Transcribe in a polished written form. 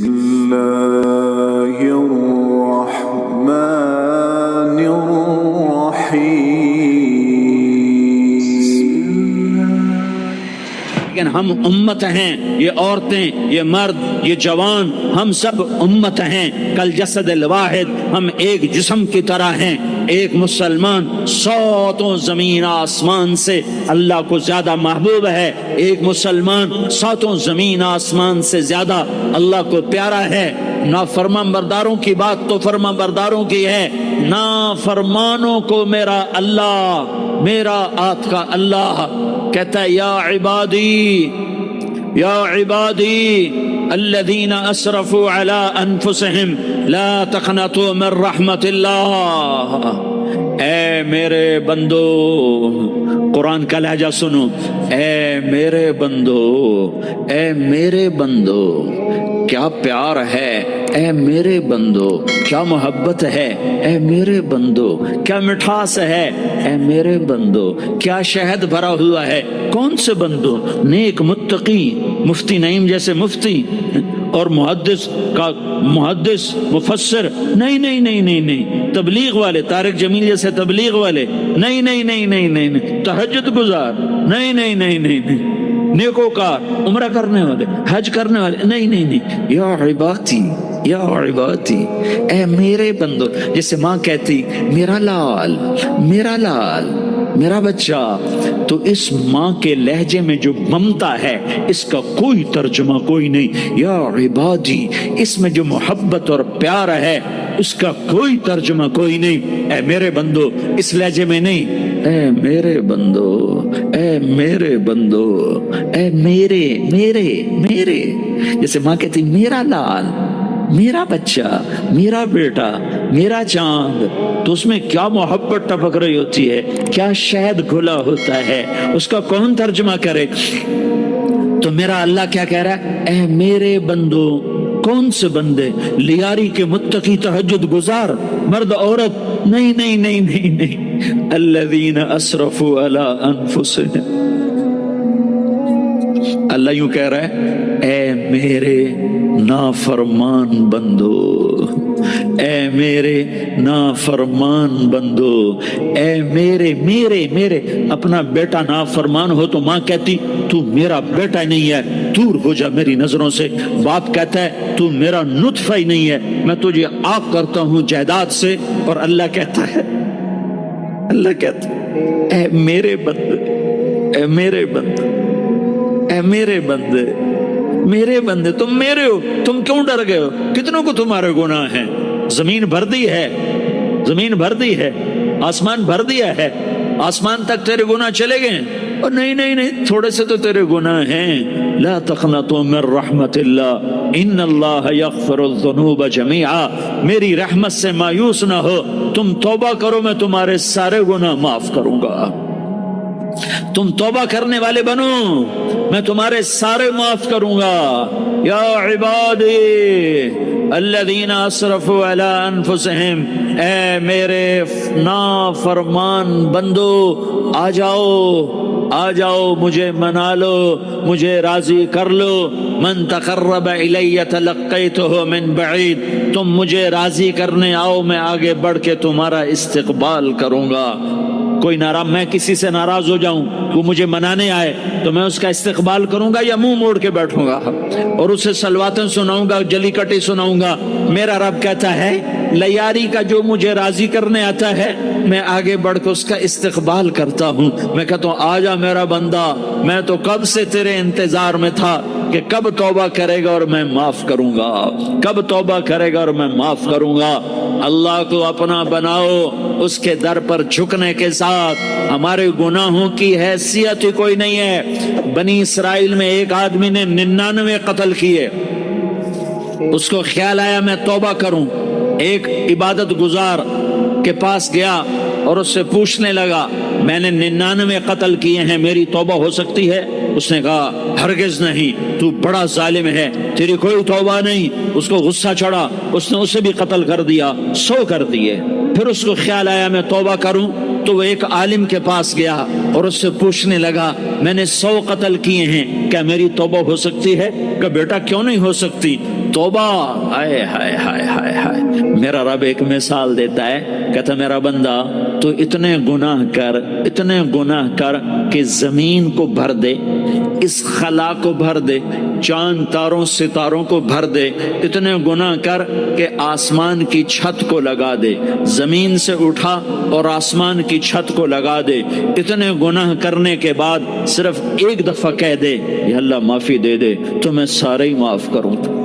الله الرحمن الرحيم. لیکن ہم امت ہیں، یہ عورتیں، یہ مرد، یہ جوان، ہم سب امت ہیں، کل جسد الواحد، ہم ایک جسم کی طرح ہیں. ایک مسلمان ساتوں زمین آسمان سے اللہ کو زیادہ محبوب ہے، ایک مسلمان ساتوں زمین آسمان سے زیادہ اللہ کو پیارا ہے. نافرمان برداروں کی بات تو فرمان برداروں کی ہے، نافرمانوں کو میرا اللہ، میرا آت کا اللہ کہتا ہے یا عبادی الذین اسرفوا علی انفسہم لا تقنطوا من رحمت اللہ. اے میرے بندو، قرآن کا لہجہ سنو، اے میرے بندو، اے میرے بندو، کیا پیار ہے، اے میرے بندو، کیا محبت ہے، اے میرے بندو، کیا مٹھاس ہے، اے میرے بندو، کیا شہد بھرا ہوا ہے. کون سے بندو؟ نیک متقی، مفتی نعیم جیسے مفتی اور محدث کا محدث مفسر، نہیں نہیں نہیں نہیں نہیں، تبلیغ والے، طارق جمیل جیسے تبلیغ والے، نہیں نہیں نہیں نہیں نہیں نہیں، تہجد گزار، نہیں نہیں نہیں نہیں نہیں، نیکوکار، عمرہ کرنے والے، حج کرنے والے، نہیں نہیں نہیں. یا عبادی، یا عبادی، اے میرے بندو. جیسے ماں کہتی میرا لال، میرا لال، میرا بچہ، تو اس ماں کے لہجے میں جو ممتا ہے اس کا کوئی ترجمہ کوئی نہیں. یا عبادی، اس میں جو محبت اور پیار ہے اس کا کوئی ترجمہ کوئی نہیں. اے میرے بندو، اس لہجے میں نہیں، اے میرے بندو، اے میرے بندو، اے میرے میرے میرے. جیسے ماں کہتی میرا لال، میرا بچہ، میرا بیٹا، میرا چاند، تو اس میں کیا محبت ٹپک رہی ہوتی ہے، کیا شہد گھلا ہوتا ہے، اس کا کون ترجمہ کرے. تو میرا اللہ کیا کہہ رہا ہے، اے میرے بندو. کون سے بندے؟ لیاری کے متقی، تہجد گزار، مرد عورت، نہیں نہیں نہیں نہیں نہیں، الذین اسرفوا علی انفسہم. اللہ یوں کہہ رہا ہے اے میرے نافرمان بندو، اے میرے نافرمان بندو، اے میرے میرے میرے. اپنا بیٹا نافرمان ہو تو ماں کہتی تو میرا بیٹا نہیں ہے، دور ہو جا میری نظروں سے. باپ کہتا ہے تو میرا نطفہ ہی نہیں ہے، میں تجھے آگ کرتا ہوں جائیداد سے. اور اللہ کہتا ہے، اللہ کہتا ہے اے میرے بندے، اے میرے بندے، اے میرے بندے، میرے بندے، تم میرے ہو، تم کیوں ڈر گئے ہو؟ کتنوں کو تمہارے گناہ ہیں؟ زمین بھر دی ہے، زمین بھر دی ہے، آسمان بھر دیا ہے، آسمان تک تیرے گناہ چلے گئے ہیں. اور نہیں نہیں نہیں، تھوڑے سے تو تیرے گناہ ہیں. لا تقنطوا من رحمت اللہ ان اللہ یغفر الذنوب جميعا. میری رحمت سے مایوس نہ ہو، تم توبہ کرو، میں تمہارے سارے گناہ معاف کروں گا. تم توبہ کرنے والے بنو، میں تمہارے سارے معاف کروں گا. یا عبادی الذین اسرفوا علی انفسہم، اے میرے نافرمان بندو، آ جاؤ، آ جاؤ، مجھے منا لو، مجھے راضی کر لو. من تقرب الی تلقیتہ من بعید. تم مجھے راضی کرنے آؤ، میں آگے بڑھ کے تمہارا استقبال کروں گا. کوئی ناراض، میں کسی سے ناراض ہو جاؤں، وہ مجھے منانے آئے تو میں اس کا استقبال کروں گا یا منہ موڑ کے بیٹھوں گا اور اسے صلواتیں سناؤں گا، جلی کٹی سناؤں گا؟ میرا رب کہتا ہے لیاری کا جو مجھے راضی کرنے آتا ہے میں آگے بڑھ کے اس کا استقبال کرتا ہوں. میں کہتا ہوں آ جا میرا بندہ، میں تو کب سے تیرے انتظار میں تھا کہ کب توبہ کرے گا اور میں معاف کروں گا، کب توبہ کرے گا اور میں معاف کروں گا. اللہ کو اپنا بناؤ، اس کے در پر جھکنے کے ساتھ. ہمارے گناہوں کی حیثیت ہی کوئی نہیں ہے. بنی اسرائیل میں ایک آدمی نے 99 قتل کیے، اس کو خیال آیا میں توبہ کروں. ایک عبادت گزار کے پاس گیا اور اس سے پوچھنے لگا میں نے 99 قتل کیے ہیں، میری توبہ ہو سکتی ہے؟ اس نے کہا ہرگز نہیں، تو بڑا ظالم ہے، تیری کوئی توبہ نہیں. اس کو غصہ چڑھا، اس نے اسے بھی قتل کر دیا، 100 کر دیے. پھر اس کو خیال آیا میں توبہ کروں تو وہ ایک عالم کے پاس گیا اور اس سے پوچھنے لگا میں نے 100 قتل کیے ہیں، کیا میری توبہ ہو سکتی ہے؟ کہ بیٹا کیوں نہیں ہو سکتی، توبہ، ہائے ہائے ہائے ہائے ہائے۔ میرا رب ایک مثال دیتا ہے، کہتا میرا بندہ تو اتنے گناہ کر کہ زمین کو بھر دے، اس خلا کو بھر دے، چاند تاروں ستاروں کو بھر دے، اتنے گناہ کر کہ آسمان کی چھت کو لگا دے، زمین سے اٹھا اور آسمان کی چھت کو لگا دے، اتنے گناہ کرنے کے بعد صرف ایک دفعہ کہہ دے یا اللہ معافی دے دے تو میں سارے ہی معاف کروں۔